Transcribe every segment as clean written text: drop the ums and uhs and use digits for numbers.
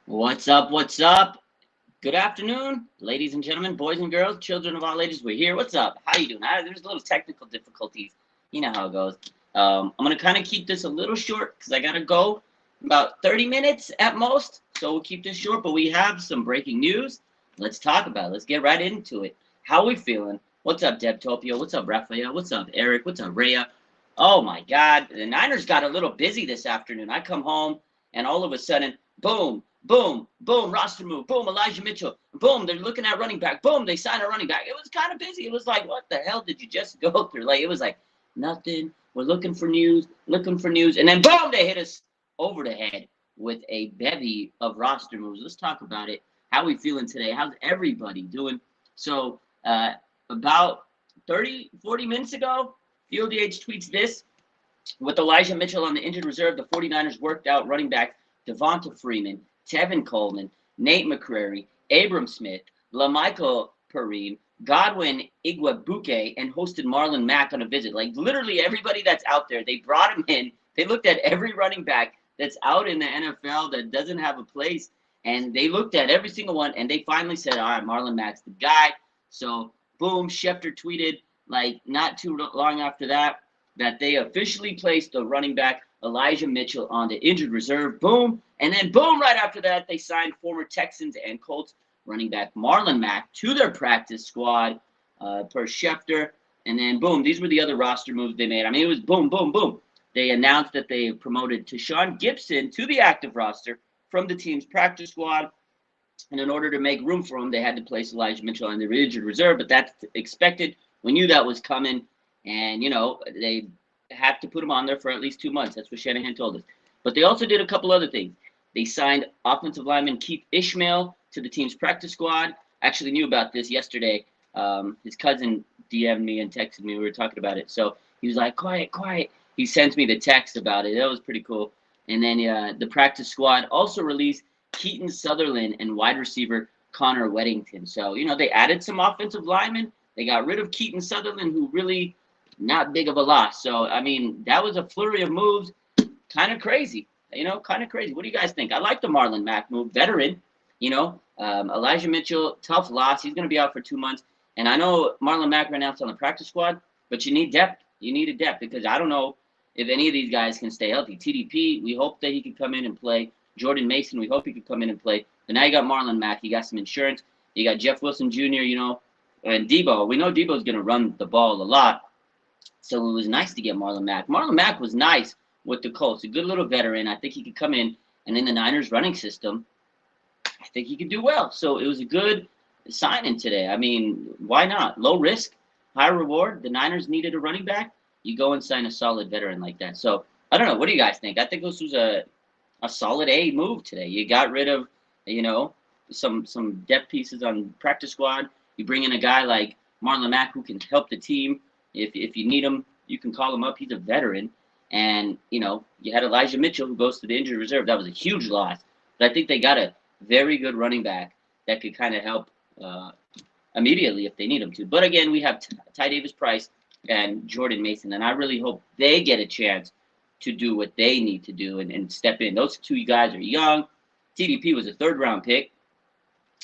What's up? What's up? Good afternoon, ladies and gentlemen, boys and girls, children of all ages. We're here. What's up? How you doing? There's a little technical difficulties. You know how it goes. I'm gonna kind of keep this a little short because I gotta go about 30 minutes at most. So we'll keep this short. But we have some breaking news. Let's talk about it. Let's get right into it. How we feeling? What's up, Deb Topio? What's up, Raphael? What's up, Eric? What's up, Rhea? Oh my God, the Niners got a little busy this afternoon. I come home and all of a sudden, boom, boom, boom, roster move, boom, Elijah Mitchell, boom, they're looking at running back, boom, they sign a running back. It was kind of busy. It was like, what the hell did you just go through? Like, it was like, nothing. We're looking for news, and then boom, they hit us over the head with a bevy of roster moves. Let's talk about it. How we feeling today? How's everybody doing? So, about 30, 40 minutes ago, Field DH tweets this. With Elijah Mitchell on the injured reserve, the 49ers worked out running back Devonta Freeman, Tevin Coleman, Nate McCrary, Abram Smith, LaMichael Perine, Godwin Igwebuike, and hosted Marlon Mack on a visit. Like, literally everybody that's out there, they brought him in. They looked at every running back that's out in the NFL that doesn't have a place, and they looked at every single one, and they finally said, all right, Marlon Mack's the guy. So, boom, Schefter tweeted, like, not too long after that they officially placed the running back Elijah Mitchell on the injured reserve. Boom. And then boom, right after that, they signed former Texans and Colts running back Marlon Mack to their practice squad per Schefter. And then boom, these were the other roster moves they made. I mean, it was boom, boom, boom. They announced that they promoted Tashawn Gibson to the active roster from the team's practice squad. And in order to make room for him, they had to place Elijah Mitchell on the injured reserve. But that's expected. We knew that was coming. And, you know, they had to put him on there for at least 2 months. That's what Shanahan told us. But they also did a couple other things. They signed offensive lineman Keith Ishmael to the team's practice squad. I actually knew about this yesterday. His cousin DM'd me and texted me. We were talking about it. So he was like, quiet, quiet. He sent me the text about it. That was pretty cool. And then the practice squad also released Keaton Sutherland and wide receiver Connor Weddington. So, you know, they added some offensive linemen. They got rid of Keaton Sutherland, who really not big of a loss. So, I mean, that was a flurry of moves. Kind of crazy. You know, kind of crazy. What do you guys think? I like the Marlon Mack move. Veteran, you know. Elijah Mitchell, tough loss. He's going to be out for 2 months. And I know Marlon Mack right now is on the practice squad, but you need depth. You need a depth because I don't know if any of these guys can stay healthy. TDP, we hope that he can come in and play. Jordan Mason, we hope he could come in and play. But now you got Marlon Mack. You got some insurance. You got Jeff Wilson Jr., you know, and Debo. We know Debo's going to run the ball a lot. So it was nice to get Marlon Mack. Marlon Mack was nice with the Colts. A good little veteran. I think he could come in, and in the Niners running system, I think he could do well. So it was a good signing today. I mean, why not? Low risk, high reward. The Niners needed a running back. You go and sign a solid veteran like that. So I don't know. What do you guys think? I think this was a solid A move today. You got rid of, you know, some depth pieces on practice squad. You bring in a guy like Marlon Mack who can help the team. If you need him, you can call him up. He's a veteran. And, you know, you had Elijah Mitchell who goes to the injured reserve. That was a huge loss. But I think they got a very good running back that could kind of help immediately if they need him to. But, again, we have Ty Davis-Price and Jordan Mason. And I really hope they get a chance to do what they need to do and step in. Those two guys are young. TDP was a third-round pick.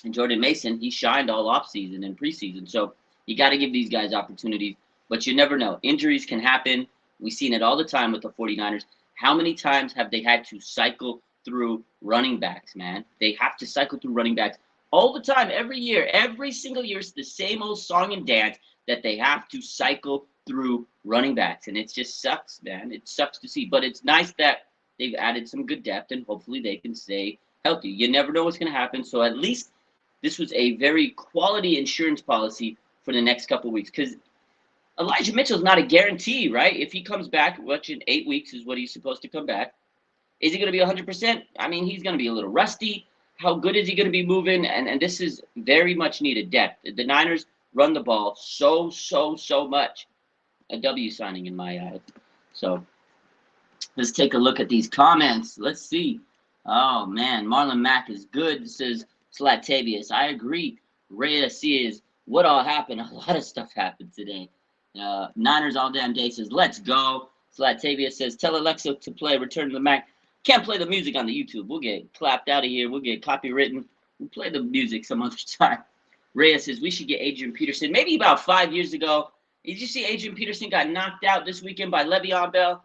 And Jordan Mason, he shined all offseason and preseason. So you got to give these guys opportunities. But you never know. Injuries can happen. We've seen it all the time with the 49ers. How many times have they had to cycle through running backs, man? They have to cycle through running backs all the time, every year. Every single year, it's the same old song and dance that they have to cycle through running backs. And it just sucks, man. It sucks to see. But it's nice that they've added some good depth, and hopefully they can stay healthy. You never know what's going to happen. So at least this was a very quality insurance policy for the next couple of weeks. Because Elijah Mitchell's not a guarantee, right? If he comes back, which in 8 weeks is what he's supposed to come back, is he going to be 100%? I mean, he's going to be a little rusty. How good is he going to be moving? And this is very much needed depth. The Niners run the ball so much. A W signing in my eyes. So let's take a look at these comments. Let's see. Oh, man. Marlon Mack is good, says Slatavius. I agree. Rhea says, what all happened? A lot of stuff happened today. Niners all damn day says, let's go. Slatavius says, tell Alexa to play Return to the Mac. Can't play the music on the YouTube. We'll get clapped out of here. We'll get copywritten. We'll play the music some other time. Reyes says we should get Adrian Peterson. Maybe about 5 years ago. Did you see Adrian Peterson got knocked out this weekend by Le'Veon Bell?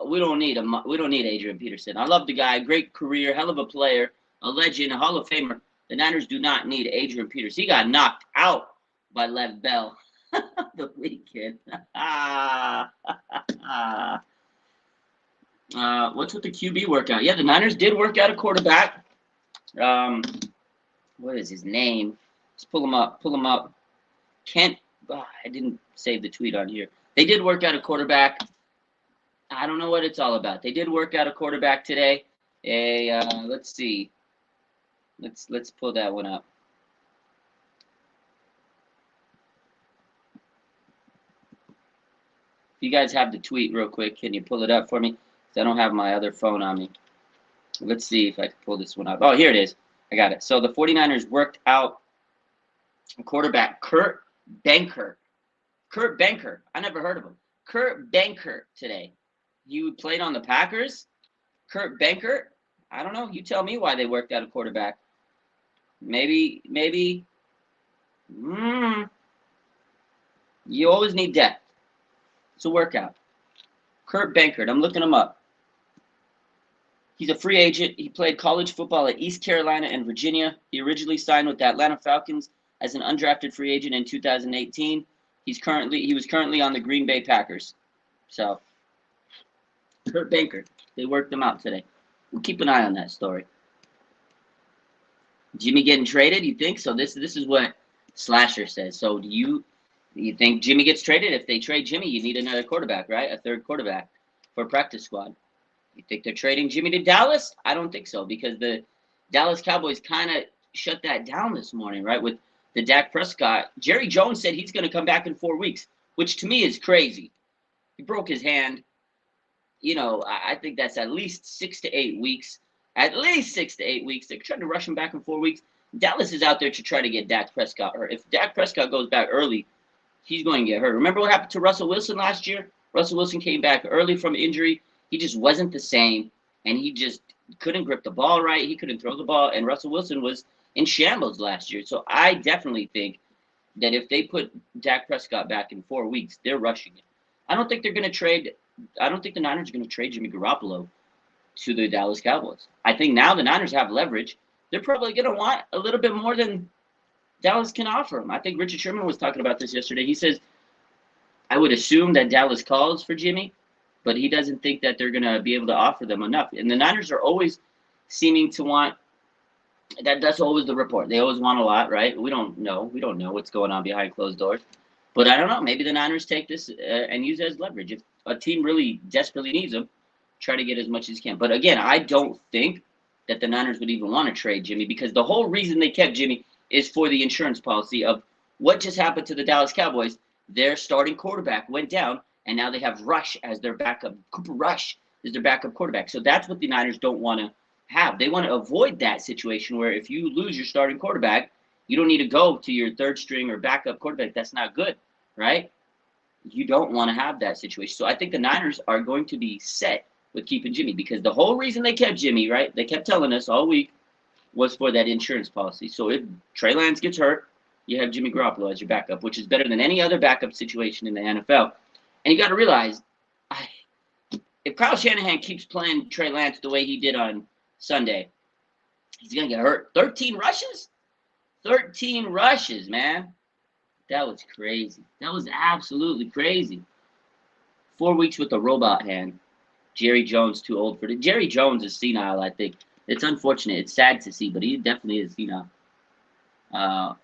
We don't need him. We don't need Adrian Peterson. I love the guy. Great career. Hell of a player. A legend. A Hall of Famer. The Niners do not need Adrian Peterson. He got knocked out by Lev Bell the weekend. What's with the QB workout? Yeah, the Niners did work out a quarterback. What is his name? Let's pull him up. Pull him up. Kent. I didn't save the tweet on here. They did work out a quarterback. I don't know what it's all about. They did work out a quarterback today. Let's see. Let's pull that one up. If you guys have the tweet real quick, can you pull it up for me? Because I don't have my other phone on me. Let's see if I can pull this one up. Oh, here it is. I got it. So the 49ers worked out quarterback Kurt Benkert. Kurt Benkert. I never heard of him. Kurt Benkert today. You played on the Packers? Kurt Benkert? I don't know. You tell me why they worked out a quarterback. Maybe. You always need depth. It's a workout. Kurt Benkert. I'm looking him up. He's a free agent. He played college football at East Carolina and Virginia. He originally signed with the Atlanta Falcons as an undrafted free agent in 2018. He was currently on the Green Bay Packers. So, Kurt Benkert. They worked him out today. We'll keep an eye on that story. Jimmy getting traded? You think so? This is what Slasher says. So do you think Jimmy gets traded? If they trade Jimmy, you need another quarterback, right? A third quarterback for practice squad. You think they're trading Jimmy to Dallas? I don't think so, because the Dallas Cowboys kind of shut that down this morning, right? With the Dak Prescott. Jerry Jones said he's going to come back in 4 weeks, which to me is crazy. He broke his hand. You know, I think that's at least 6 to 8 weeks. At least 6 to 8 weeks. They're trying to rush him back in 4 weeks. Dallas is out there to try to get Dak Prescott hurt. If Dak Prescott goes back early, he's going to get hurt. Remember what happened to Russell Wilson last year? Russell Wilson came back early from injury. He just wasn't the same, and he just couldn't grip the ball right. He couldn't throw the ball, and Russell Wilson was in shambles last year. So I definitely think that if they put Dak Prescott back in 4 weeks, they're rushing it. I don't think the Niners are going to trade Jimmy Garoppolo to the Dallas Cowboys. I think now the Niners have leverage. They're probably going to want a little bit more than Dallas can offer them. I think Richard Sherman was talking about this yesterday. He says, I would assume that Dallas calls for Jimmy, but he doesn't think that they're going to be able to offer them enough. And the Niners are always seeming to want – that's always the report. They always want a lot, right? We don't know. We don't know what's going on behind closed doors. But I don't know. Maybe the Niners take this and use it as leverage. If a team really desperately needs them, try to get as much as you can. But again, I don't think that the Niners would even want to trade Jimmy, because the whole reason they kept Jimmy is for the insurance policy of what just happened to the Dallas Cowboys. Their starting quarterback went down, and now they have Rush as their backup. Cooper Rush is their backup quarterback. So that's what the Niners don't want to have. They want to avoid that situation where if you lose your starting quarterback, you don't need to go to your third string or backup quarterback. That's not good, right? You don't want to have that situation. So I think the Niners are going to be set with keeping Jimmy, because the whole reason they kept Jimmy, right, they kept telling us all week, was for that insurance policy. So if Trey Lance gets hurt, you have Jimmy Garoppolo as your backup, which is better than any other backup situation in the NFL. And you got to realize, if Kyle Shanahan keeps playing Trey Lance the way he did on Sunday, he's going to get hurt. 13 rushes? 13 rushes, man. That was crazy. That was absolutely crazy. 4 weeks with a robot hand. Jerry Jones too old for it. Jerry Jones is senile, I think. It's unfortunate. It's sad to see, but he definitely is senile. What's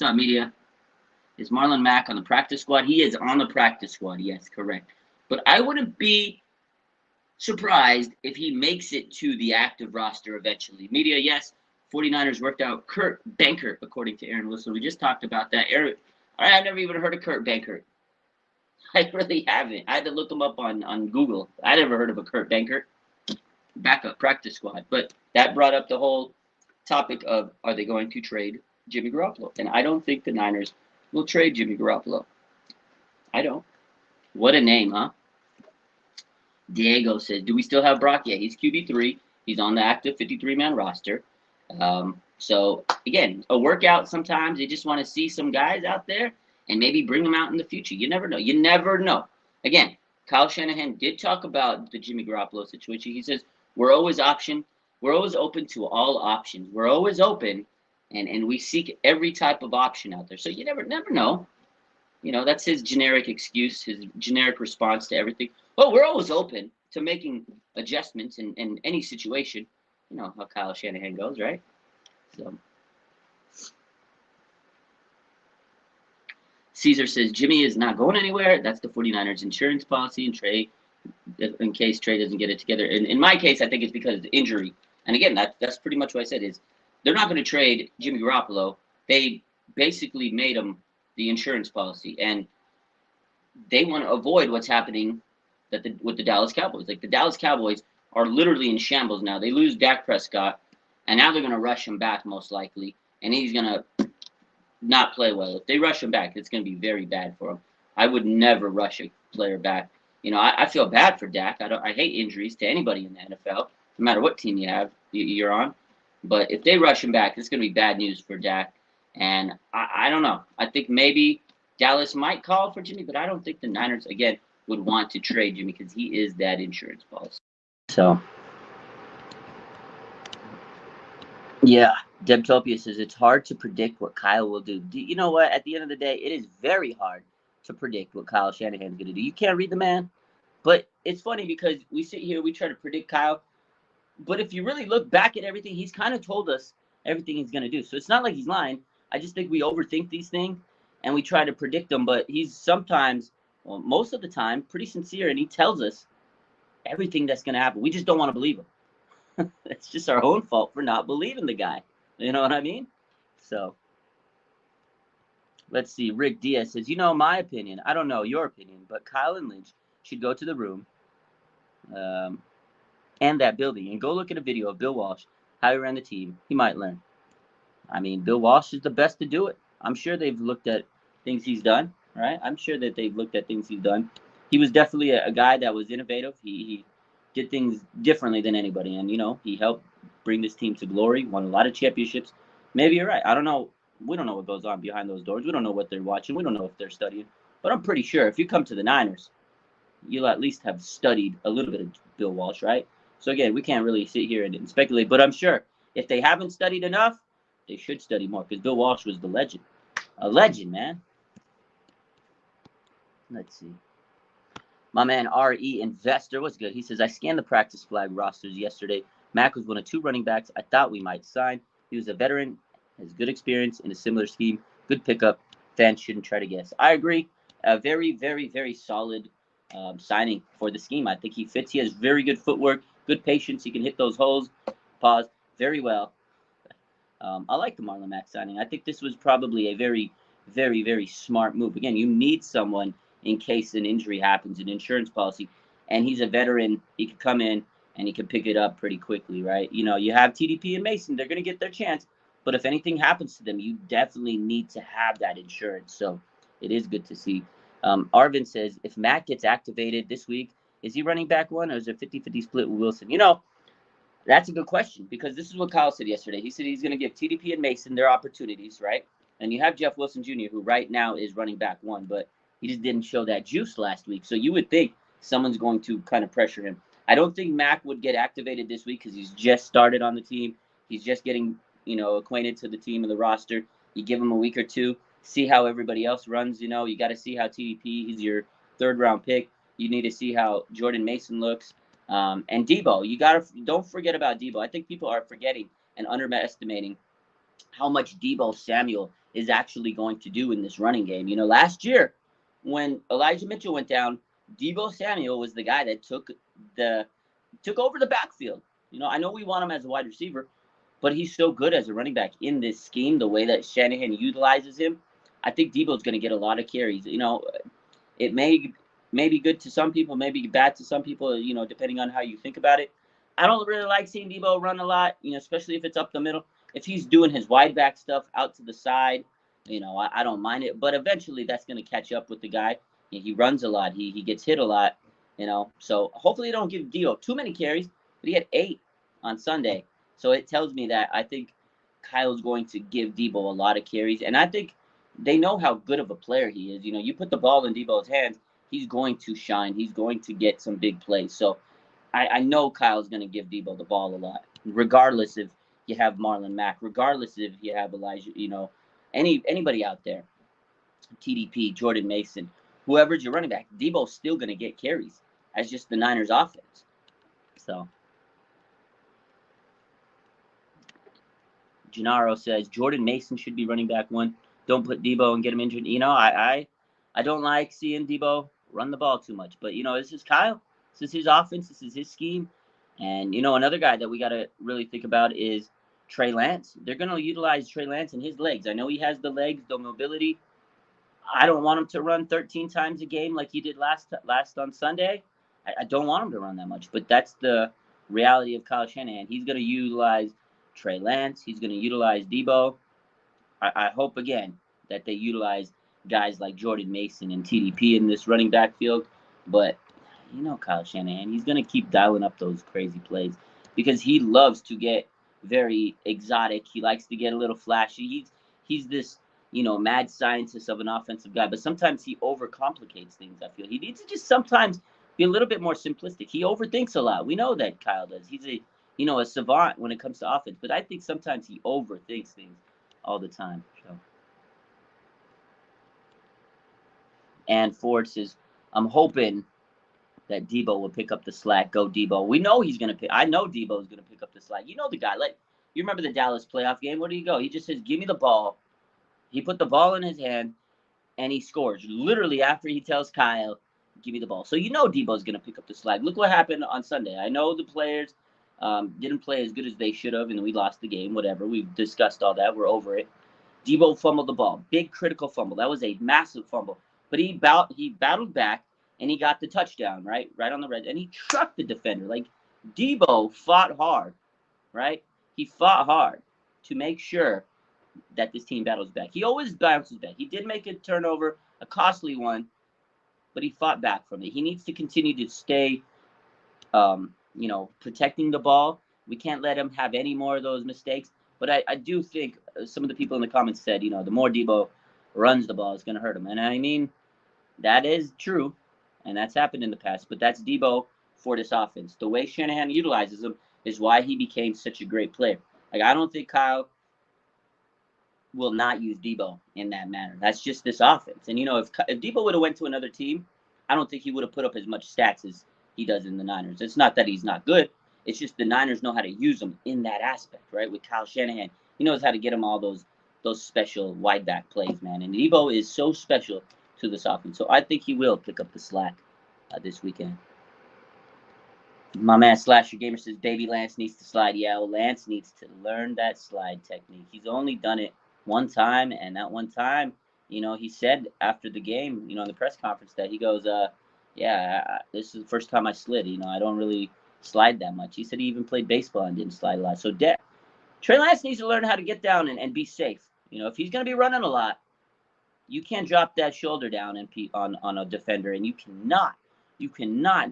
up, media? Is Marlon Mack on the practice squad? He is on the practice squad. Yes, correct. But I wouldn't be surprised if he makes it to the active roster eventually. Media, yes. 49ers worked out Kurt Benkert, according to Aaron Wilson. We just talked about that. I've never even heard of Kurt Benkert. I really haven't. I had to look him up on Google. I never heard of a Kurt Benkert. Backup practice squad. But that brought up the whole topic of, are they going to trade Jimmy Garoppolo? And I don't think the Niners will trade Jimmy Garoppolo. I don't. What a name, huh? Diego says, do we still have Brock? Yeah, he's QB3. He's on the active 53-man roster. So, again, a workout sometimes. You just want to see some guys out there and maybe bring them out in the future. You never know. You never know. Again, Kyle Shanahan did talk about the Jimmy Garoppolo situation. He says, we're always open to all options. We're always open, and we seek every type of option out there. So you never know. That's his generic excuse, his generic response to everything. Well, we're always open to making adjustments in any situation. You know how Kyle Shanahan goes, right? So Caesar says Jimmy is not going anywhere. That's the 49ers insurance policy, and Trey, in case Trey doesn't get it together. In my case, I think it's because of the injury. And again, that's pretty much what I said is they're not going to trade Jimmy Garoppolo. They basically made him the insurance policy, and they want to avoid what's happening with the Dallas Cowboys. Like, the Dallas Cowboys are literally in shambles now. They lose Dak Prescott, and now they're going to rush him back most likely, and he's going to not play well. If they rush him back, it's going to be very bad for him. I would never rush a player back. I feel bad for Dak. I hate injuries to anybody in the NFL, no matter what team you're on. But if they rush him back, it's going to be bad news for Dak. And I don't know. I think maybe Dallas might call for Jimmy, but I don't think the Niners, again, would want to trade Jimmy because he is that insurance policy. So, yeah, Debtopia says it's hard to predict what Kyle will do. You know what? At the end of the day, it is very hard to predict what Kyle Shanahan's going to do. You can't read the man. But it's funny because we sit here, we try to predict Kyle. But if you really look back at everything, he's kind of told us everything he's going to do. So it's not like he's lying. I just think we overthink these things and we try to predict them. But he's sometimes, well, most of the time, pretty sincere. And he tells us everything that's going to happen. We just don't want to believe him. It's just our own fault for not believing the guy. You know what I mean? So let's see. Rick Diaz says, my opinion. I don't know your opinion, but Kyle and Lynch should go to the room and that building and go look at a video of Bill Walsh, how he ran the team. He might learn. I mean, Bill Walsh is the best to do it. I'm sure they've looked at things he's done, right? I'm sure that they've looked at things he's done. He was definitely a guy that was innovative. He did things differently than anybody. And, he helped bring this team to glory, won a lot of championships. Maybe you're right. I don't know. We don't know what goes on behind those doors. We don't know what they're watching. We don't know if they're studying. But I'm pretty sure if you come to the Niners, you'll at least have studied a little bit of Bill Walsh, right? So, again, we can't really sit here and speculate. But I'm sure if they haven't studied enough, they should study more because Bill Walsh was the legend. A legend, man. Let's see. My man, R.E. Investor, what's good? He says, I scanned the practice flag rosters yesterday. Mack was one of two running backs I thought we might sign. He was a veteran, has good experience in a similar scheme. Good pickup. Fans shouldn't try to guess. I agree. A very, very, very solid signing for the scheme. I think he fits. He has very good footwork, good patience. He can hit those holes. Pause. Very well. I like the Marlon Mack signing. I think this was probably a very, very, very smart move. Again, you need someone in case an injury happens, an insurance policy. And he's a veteran. He can come in and he can pick it up pretty quickly, right? You have TDP and Mason. They're going to get their chance. But if anything happens to them, you definitely need to have that insurance. So it is good to see. Arvin says, if Mack gets activated this week, is he running back one or is it a 50-50 split with Wilson? That's a good question because this is what Kyle said yesterday. He said he's going to give TDP and Mason their opportunities, right? And you have Jeff Wilson Jr., who right now is running back one, but he just didn't show that juice last week. So you would think someone's going to kind of pressure him. I don't think Mack would get activated this week because he's just started on the team. He's just getting, acquainted to the team and the roster. You give him a week or two, see how everybody else runs. You got to see how TDP, he's your third-round pick. You need to see how Jordan Mason looks. And Debo, don't forget about Debo. I think people are forgetting and underestimating how much Debo Samuel is actually going to do in this running game. Last year when Elijah Mitchell went down, Debo Samuel was the guy that took over the backfield. I know we want him as a wide receiver, but he's so good as a running back in this scheme, the way that Shanahan utilizes him. I think Debo's going to get a lot of carries. It may be good to some people, maybe bad to some people, depending on how you think about it. I don't really like seeing Debo run a lot, especially if it's up the middle. If he's doing his wide back stuff out to the side, I don't mind it. But eventually that's going to catch up with the guy. He runs a lot. He gets hit a lot. So hopefully they don't give Debo too many carries, but he had 8 on Sunday. So it tells me that I think Kyle's going to give Debo a lot of carries, and I think they know how good of a player he is. You put the ball in Debo's hands, he's going to shine. He's going to get some big plays. So I know Kyle's going to give Debo the ball a lot, regardless if you have Marlon Mack, regardless if you have Elijah, anybody out there, TDP, Jordan Mason, whoever's your running back, Debo's still going to get carries. That's just the Niners offense. So Gennaro says Jordan Mason should be running back 1. Don't put Debo and get him injured. I don't like seeing Debo run the ball too much. But, this is Kyle. This is his offense. This is his scheme. And, another guy that we got to really think about is Trey Lance. They're going to utilize Trey Lance and his legs. I know he has the legs, the mobility. I don't want him to run 13 times a game like he did last on Sunday. I don't want him to run that much. But that's the reality of Kyle Shanahan. He's going to utilize Trey Lance. He's going to utilize Debo. I hope, again, that they utilize guys like Jordan Mason and TDP in this running back field. But, Kyle Shanahan, he's going to keep dialing up those crazy plays because he loves to get very exotic. He likes to get a little flashy. He's this, mad scientist of an offensive guy. But sometimes he overcomplicates things, I feel. He needs to just sometimes be a little bit more simplistic. He overthinks a lot. We know that Kyle does. He's a savant when it comes to offense. But I think sometimes he overthinks things all the time. So. And Ford says, I'm hoping that Debo will pick up the slack. Go Debo. We know he's going to pick. I know Debo is going to pick up the slack. You know the guy. You remember the Dallas playoff game? Where did he go? He just says, give me the ball. He put the ball in his hand, and he scores. Literally after he tells Kyle, give me the ball. So Debo's going to pick up the slack. Look what happened on Sunday. I know the players didn't play as good as they should have, and we lost the game, whatever. We've discussed all that. We're over it. Debo fumbled the ball. Big critical fumble. That was a massive fumble. But he battled back, and he got the touchdown, right on the red. And he trucked the defender. Debo fought hard, right? He fought hard to make sure that this team battles back. He always bounces back. He did make a turnover, a costly one, but he fought back from it. He needs to continue to stay, protecting the ball. We can't let him have any more of those mistakes. But I do think some of the people in the comments said, the more Debo runs the ball, it's going to hurt him. And I mean, that is true, and that's happened in the past. But that's Debo for this offense. The way Shanahan utilizes him is why he became such a great player. I don't think Kyle will not use Debo in that manner. That's just this offense. And, if Debo would have went to another team, I don't think he would have put up as much stats as he does in the Niners. It's not that he's not good. It's just the Niners know how to use him in that aspect, right? With Kyle Shanahan, he knows how to get him all those special wide back plays, man. And Debo is so special to this offense. So I think he will pick up the slack this weekend. My man Slasher Gamer says, baby Lance needs to slide. Yeah, well, Lance needs to learn that slide technique. He's only done it one time, and that one time, he said after the game, in the press conference that he goes, this is the first time I slid. I don't really slide that much. He said he even played baseball and didn't slide a lot. So Trey Lance needs to learn how to get down and be safe. If he's going to be running a lot, you can't drop that shoulder down on a defender, and you cannot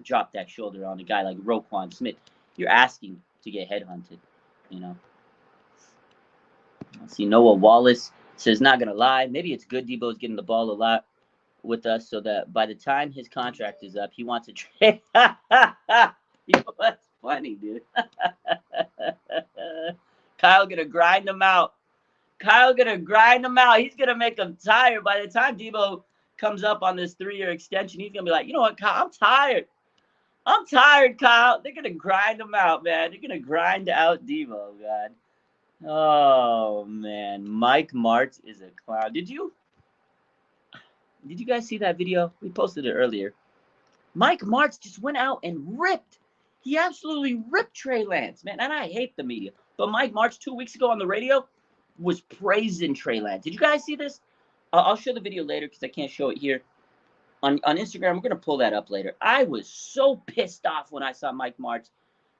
drop that shoulder on a guy like Roquan Smith. You're asking to get headhunted, Let's see, Noah Wallace says, not going to lie, maybe it's good Debo's getting the ball a lot with us so that by the time his contract is up, he wants to trade. That's funny, dude. Kyle going to grind him out. He's going to make him tired. By the time Debo comes up on this 3-year extension, he's going to be like, you know what, Kyle, I'm tired, Kyle. They're going to grind him out, man. They're going to grind out Debo, God. Oh, man. Mike Martz is a clown. Did you guys see that video? We posted it earlier. Mike Martz just went out and ripped. He absolutely ripped Trey Lance, man. And I hate the media. But Mike Martz 2 weeks ago on the radio was praising Trey Lance. Did you guys see this? I'll show the video later because I can't show it here. On Instagram, we're going to pull that up later. I was so pissed off when I saw Mike Martz.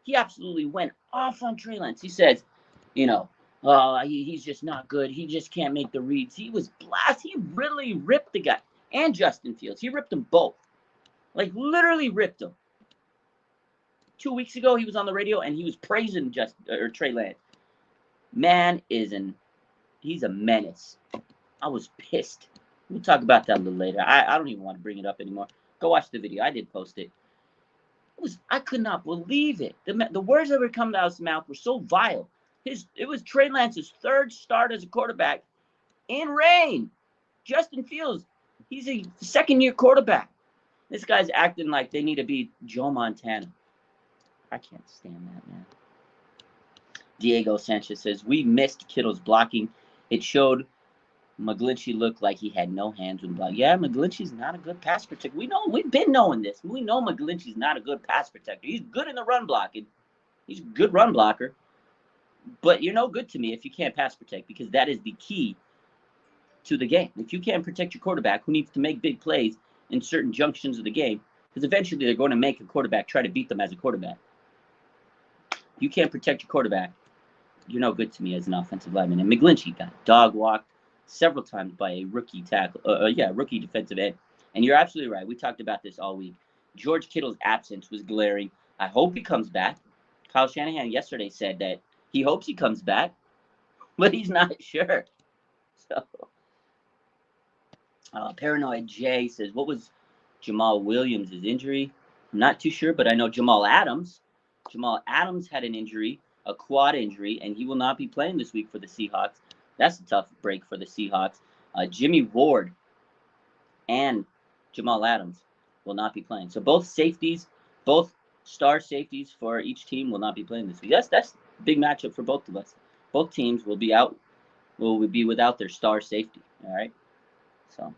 He absolutely went off on Trey Lance. He says, he's just not good. He just can't make the reads. He was blast. He really ripped the guy. And Justin Fields. He ripped them both. Like, literally ripped him. 2 weeks ago, he was on the radio, and he was praising Trey Lance. Man he's a menace. I was pissed. We'll talk about that a little later. I don't even want to bring it up anymore. Go watch the video. I did post it. I could not believe it. The words that were coming out of his mouth were so vile. It was Trey Lance's third start as a quarterback in rain. Justin Fields, he's a second-year quarterback. This guy's acting like they need to be Joe Montana. I can't stand that, man. Diego Sanchez says, we missed Kittle's blocking. It showed McGlinchey looked like he had no hands when blocking. Yeah, McGlinchey's not a good pass protector. We've been knowing this. We know McGlinchey's not a good pass protector. He's good in the run blocking. He's a good run blocker. But you're no good to me if you can't pass protect, because that is the key to the game. If you can't protect your quarterback, who needs to make big plays in certain junctions of the game, because eventually they're going to make a quarterback try to beat them as a quarterback. If you can't protect your quarterback, you're no good to me as an offensive lineman. And McGlinchey got dog walked several times by a rookie rookie defensive end. And you're absolutely right. We talked about this all week. George Kittle's absence was glaring. I hope he comes back. Kyle Shanahan yesterday said that he hopes he comes back, but he's not sure. So, Paranoid Jay says, what was Jamal Williams' injury? I'm not too sure, but I know Jamal Adams had an injury, a quad injury, and he will not be playing this week for the Seahawks. That's a tough break for the Seahawks. Jimmy Ward and Jamal Adams will not be playing. So both star safeties for each team will not be playing this week. That's a big matchup for both of us. Both teams will be without their star safety. All right. So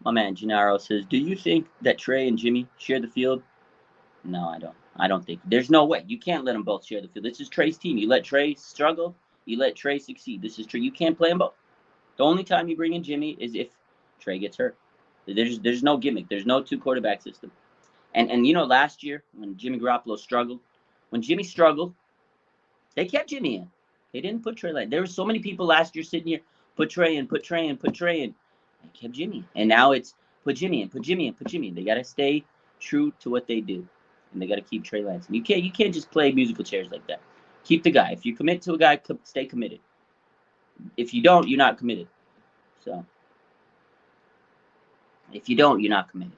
my man Gennaro says, do you think that Trey and Jimmy share the field? No, I don't. I don't think. There's no way. You can't let them both share the field. This is Trey's team. You let Trey struggle, you let Trey succeed. This is Trey. You can't play them both. The only time you bring in Jimmy is if Trey gets hurt. There's no gimmick. There's no two quarterback system. And last year when Jimmy Garoppolo struggled, they kept Jimmy in. They didn't put Trey in. There were so many people last year sitting here, put Trey in. They kept Jimmy in. And now it's put Jimmy in. They got to stay true to what they do. And they got to keep Trey Lance. And you can't just play musical chairs like that. Keep the guy. If you commit to a guy, stay committed. If you don't, you're not committed. So if you don't, you're not committed.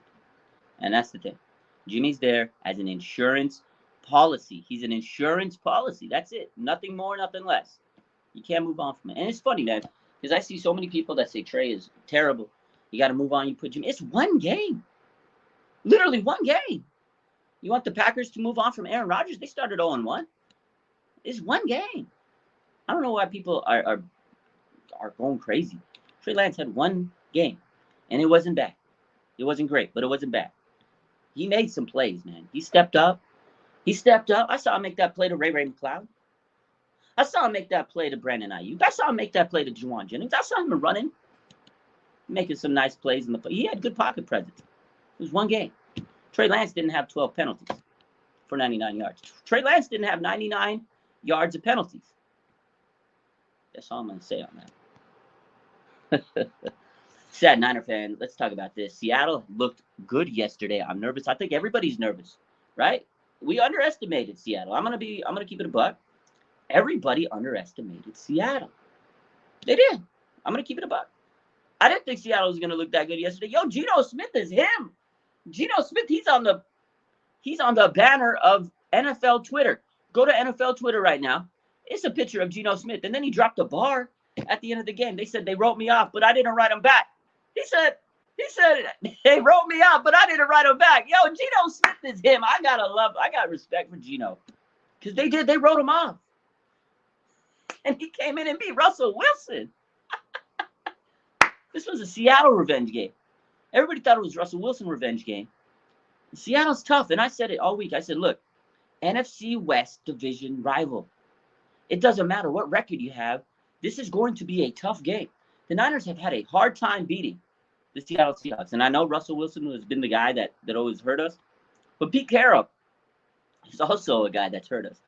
And that's the thing. Jimmy's there as an insurance policy. He's an insurance policy. That's it. Nothing more, nothing less. You can't move on from it. And it's funny, man, because I see so many people that say Trey is terrible. You got to move on. You put Jimmy. It's one game. Literally one game. You want the Packers to move on from Aaron Rodgers? They started 0-1. It's one game. I don't know why people are going crazy. Trey Lance had one game, and it wasn't bad. It wasn't great, but it wasn't bad. He made some plays, man. He stepped up. I saw him make that play to Ray McCloud. I saw him make that play to Brandon Ayuk. I saw him make that play to Juwan Jennings. I saw him running, making some nice plays in the play. He had good pocket presence. It was one game. Trey Lance didn't have 12 penalties for 99 yards. Trey Lance didn't have 99 yards of penalties. That's all I'm going to say on that. Sad Niner fan, let's talk about this. Seattle looked good yesterday. I'm nervous. I think everybody's nervous, right? We underestimated Seattle. I'm gonna keep it a buck. Everybody underestimated Seattle. They did. I'm gonna keep it a buck. I didn't think Seattle was gonna look that good yesterday. Yo, Geno Smith is him. Geno Smith, he's on the banner of NFL Twitter. Go to NFL Twitter right now. It's a picture of Geno Smith. And then he dropped a bar at the end of the game. They said they wrote me off, but I didn't write him back. He said they wrote me off, but I didn't write him back. Yo, Geno Smith is him. I got respect for Geno. Because they wrote him off. And he came in and beat Russell Wilson. This was a Seattle revenge game. Everybody thought it was Russell Wilson revenge game. Seattle's tough, and I said it all week. I said, look, NFC West division rival. It doesn't matter what record you have. This is going to be a tough game. The Niners have had a hard time beating the Seattle Seahawks. And I know Russell Wilson has been the guy that always hurt us. But Pete Carroll is also a guy that's hurt us.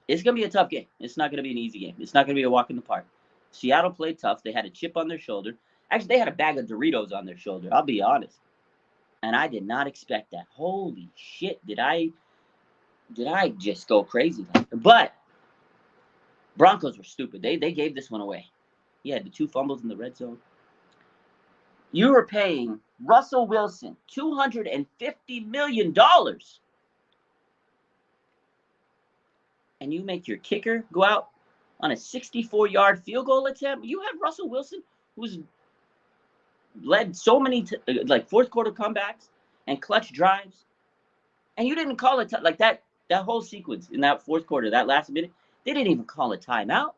It's going to be a tough game. It's not going to be an easy game. It's not going to be a walk in the park. Seattle played tough. They had a chip on their shoulder. Actually, they had a bag of Doritos on their shoulder. I'll be honest. And I did not expect that. Holy shit! Did I just go crazy? But Broncos were stupid. They gave this one away. He had the 2 fumbles in the red zone. You were paying Russell Wilson $250 million. And you make your kicker go out on a 64-yard field goal attempt. You have Russell Wilson, who's led so many like fourth quarter comebacks and clutch drives, and you didn't call it like that. That whole sequence in that fourth quarter, that last minute, they didn't even call a timeout.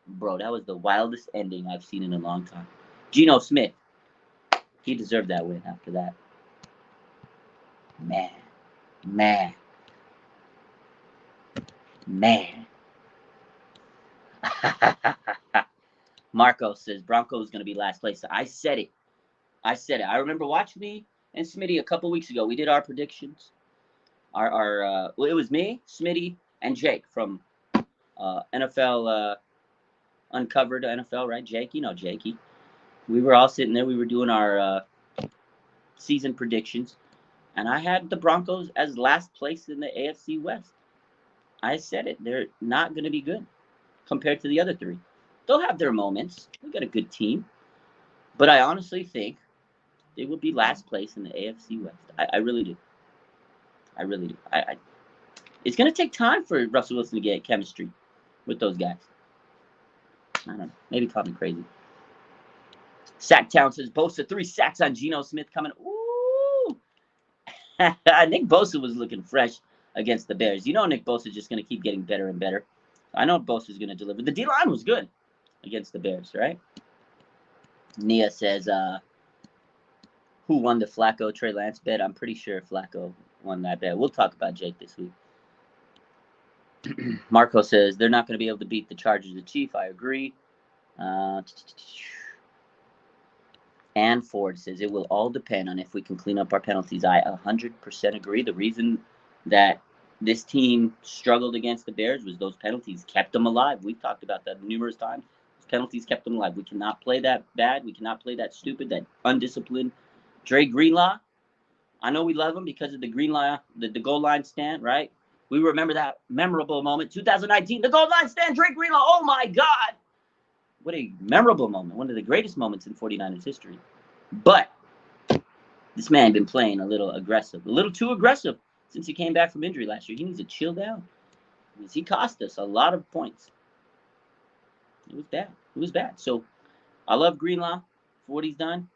Bro, that was the wildest ending I've seen in a long time. Geno Smith, he deserved that win after that. Man. Marco says Broncos going to be last place. I said it. I remember watching me and Smitty a couple weeks ago. We did our predictions. Well, it was me, Smitty, and Jake from NFL Uncovered NFL, right? Jake, you know Jakey. We were all sitting there. We were doing our season predictions, and I had the Broncos as last place in the AFC West. I said it. They're not going to be good compared to the other 3. They'll have their moments. They've got a good team. But I honestly think they will be last place in the AFC West. I really do. It's going to take time for Russell Wilson to get chemistry with those guys. I don't know. Maybe call me crazy. Sacktown says Bosa 3 sacks on Geno Smith coming. Ooh. Nick Bosa was looking fresh against the Bears. You know Nick Bosa is just going to keep getting better and better. I know Bosa's going to deliver. The D-line was good against the Bears, right? Nia says, who won the Flacco-Trey Lance bet? I'm pretty sure Flacco won that bet. We'll talk about Jake this week. Marco says, they're not going to be able to beat the Chargers or the Chiefs. I agree. Ann Ford says, it will all depend on if we can clean up our penalties. I 100% agree. The reason that this team struggled against the Bears was those penalties kept them alive. We've talked about that numerous times. Those penalties kept them alive. We cannot play that bad. We cannot play that stupid, that undisciplined. Dre Greenlaw, I know we love him because of the Greenlaw, the goal line stand, right? We remember that memorable moment, 2019, the goal line stand, Dre Greenlaw. Oh, my God. What a memorable moment. One of the greatest moments in 49ers history. But this man been playing a little aggressive, a little too aggressive since he came back from injury last year. He needs to chill down because he cost us a lot of points. It was bad. So I love Greenlaw for what he's done,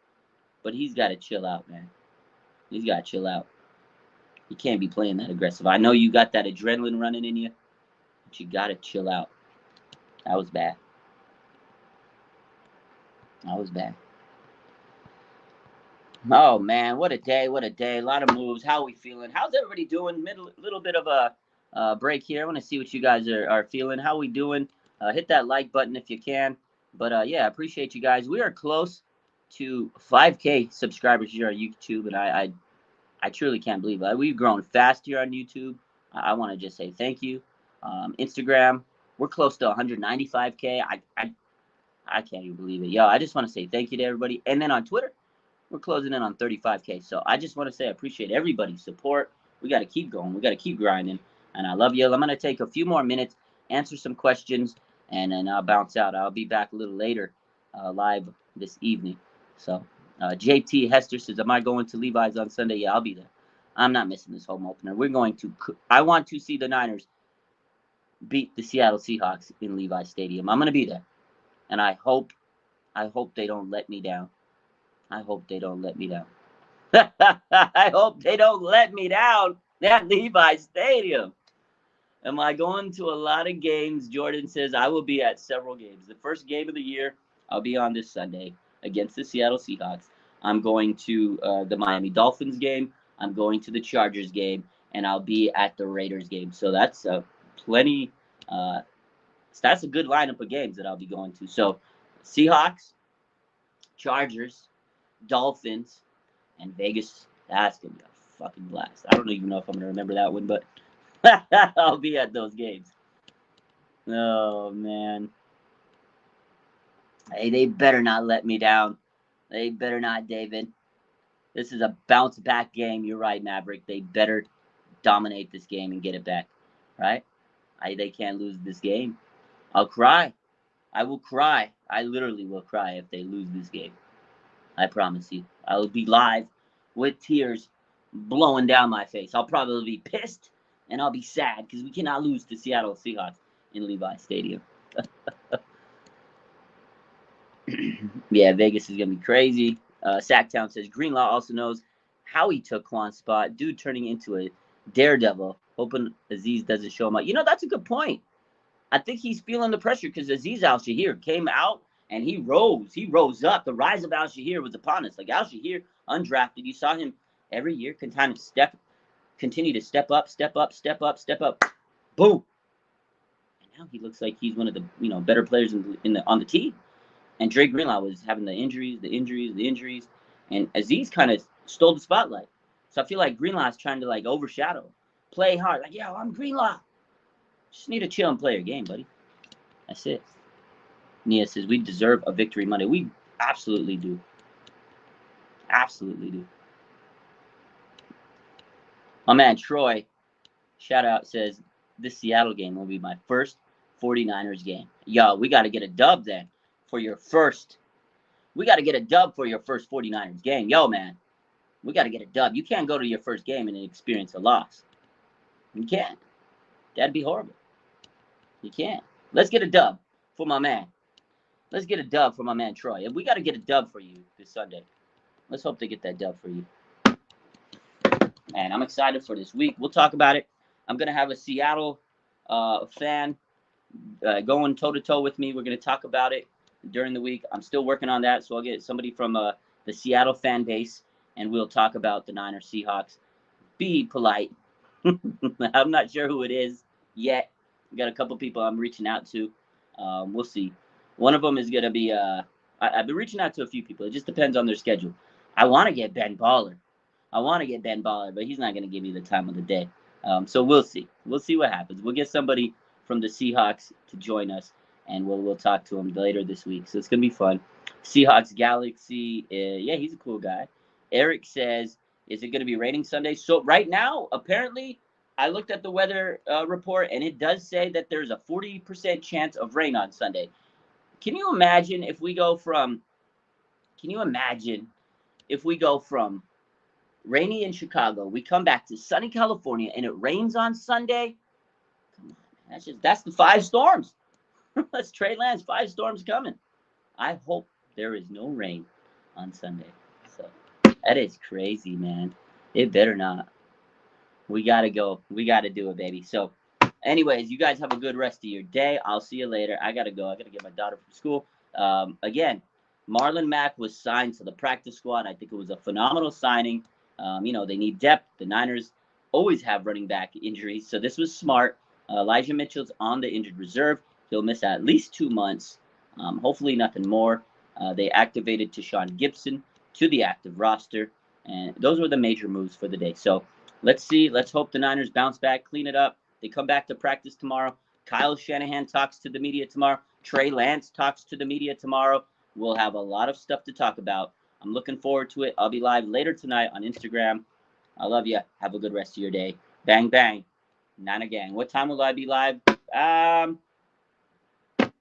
but he's got to chill out, man. He's got to chill out. You can't be playing that aggressive. I know you got that adrenaline running in you, but you got to chill out. That was bad. Oh, man, what a day. A lot of moves. How are we feeling? How's everybody doing? Little bit of a break here. I want to see what you guys are feeling. How are we doing? Hit that like button if you can. But, yeah, I appreciate you guys. We are close to 5K subscribers here on YouTube, and I truly can't believe it. We've grown fast here on YouTube. I want to just say thank you. Instagram, we're close to 195K. I can't even believe it. Yo, I just want to say thank you to everybody. And then on Twitter, we're closing in on 35K. So I just want to say I appreciate everybody's support. We got to keep going. We got to keep grinding. And I love you. I'm going to take a few more minutes, answer some questions, and then I'll bounce out. I'll be back a little later live this evening. So JT Hester says, am I going to Levi's on Sunday? Yeah, I'll be there. I'm not missing this home opener. I want to see the Niners beat the Seattle Seahawks in Levi's Stadium. I'm going to be there. And I hope they don't let me down. I hope they don't let me down. That Levi's Stadium. Am I going to a lot of games? Jordan says, I will be at several games. The first game of the year, I'll be on this Sunday against the Seattle Seahawks. I'm going to the Miami Dolphins game. I'm going to the Chargers game. And I'll be at the Raiders game. So that's plenty. That's a good lineup of games that I'll be going to. So Seahawks, Chargers, Dolphins, and Vegas. That's going to be a fucking blast. I don't even know if I'm going to remember that one, but I'll be at those games. Oh, man. Hey, they better not let me down. They better not, David. This is a bounce back game. You're right, Maverick. They better dominate this game and get it back. Right? They can't lose this game. I'll cry. I will cry. I literally will cry if they lose this game. I promise you. I will be live with tears blowing down my face. I'll probably be pissed and I'll be sad because we cannot lose to Seattle Seahawks in Levi Stadium. Yeah, Vegas is going to be crazy. Sacktown says Greenlaw also knows how he took Kwan's spot. Dude turning into a daredevil. Hoping Aziz doesn't show him up. You know, that's a good point. I think he's feeling the pressure because Aziz Al-Shahir came out and he rose. He rose up. The rise of Al-Shahir was upon us. Like Al-Shahir, undrafted, you saw him every year continue to step up. Boom. And now he looks like he's one of the better players on the team. And Dre Greenlaw was having the injuries, and Aziz kind of stole the spotlight. So I feel like Greenlaw's trying to overshadow, play hard. Like, yo, I'm Greenlaw. Just need to chill and play your game, buddy. That's it. Nia says we deserve a victory Monday. We absolutely do. Absolutely do. My man Troy, shout out, says this Seattle game will be my first 49ers game. Yo, we got to get a dub then for your first. We got to get a dub for your first 49ers game. Yo, man, we got to get a dub. You can't go to your first game and experience a loss. You can't. That'd be horrible. You can't. Let's get a dub for my man. Let's get a dub for my man Troy. And we got to get a dub for you this Sunday. Let's hope they get that dub for you. Man, I'm excited for this week. We'll talk about it. I'm going to have a Seattle fan going toe-to-toe with me. We're going to talk about it during the week. I'm still working on that, so I'll get somebody from the Seattle fan base, and we'll talk about the Niners Seahawks. Be polite. I'm not sure who it is yet. We got a couple people I'm reaching out to. We'll see. One of them is going to be I've been reaching out to a few people. It just depends on their schedule. I want to get Ben Baller, but he's not going to give me the time of the day. So we'll see. We'll see what happens. We'll get somebody from the Seahawks to join us, and we'll talk to him later this week. So it's going to be fun. Seahawks Galaxy, yeah, he's a cool guy. Eric says, is it going to be raining Sunday? So right now, apparently, I looked at the weather report, and it does say that there's a 40% chance of rain on Sunday. Can you imagine if we go from rainy in Chicago, we come back to sunny California, and it rains on Sunday? Come on, man. That's the 5 storms. That's Trey Lance, 5 storms coming. I hope there is no rain on Sunday. So that is crazy, man. It better not. We got to go. We got to do it, baby. So anyways, you guys have a good rest of your day. I'll see you later. I got to go. I got to get my daughter from school. Again, Marlon Mack was signed to the practice squad. I think it was a phenomenal signing. They need depth. The Niners always have running back injuries, so this was smart. Elijah Mitchell's on the injured reserve. He'll miss at least 2 months. Hopefully nothing more. They activated Tashawn Gibson to the active roster, and those were the major moves for the day. So let's see. Let's hope the Niners bounce back, clean it up. They come back to practice tomorrow. Kyle Shanahan talks to the media tomorrow. Trey Lance talks to the media tomorrow. We'll have a lot of stuff to talk about. I'm looking forward to it. I'll be live later tonight on Instagram. I love you. Have a good rest of your day. Bang, bang. Nana gang. What time will I be live?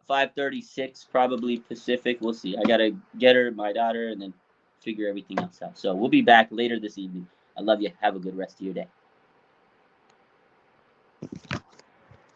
5:36, probably Pacific. We'll see. I got to get her, my daughter, and then figure everything else out. So we'll be back later this evening. I love you. Have a good rest of your day.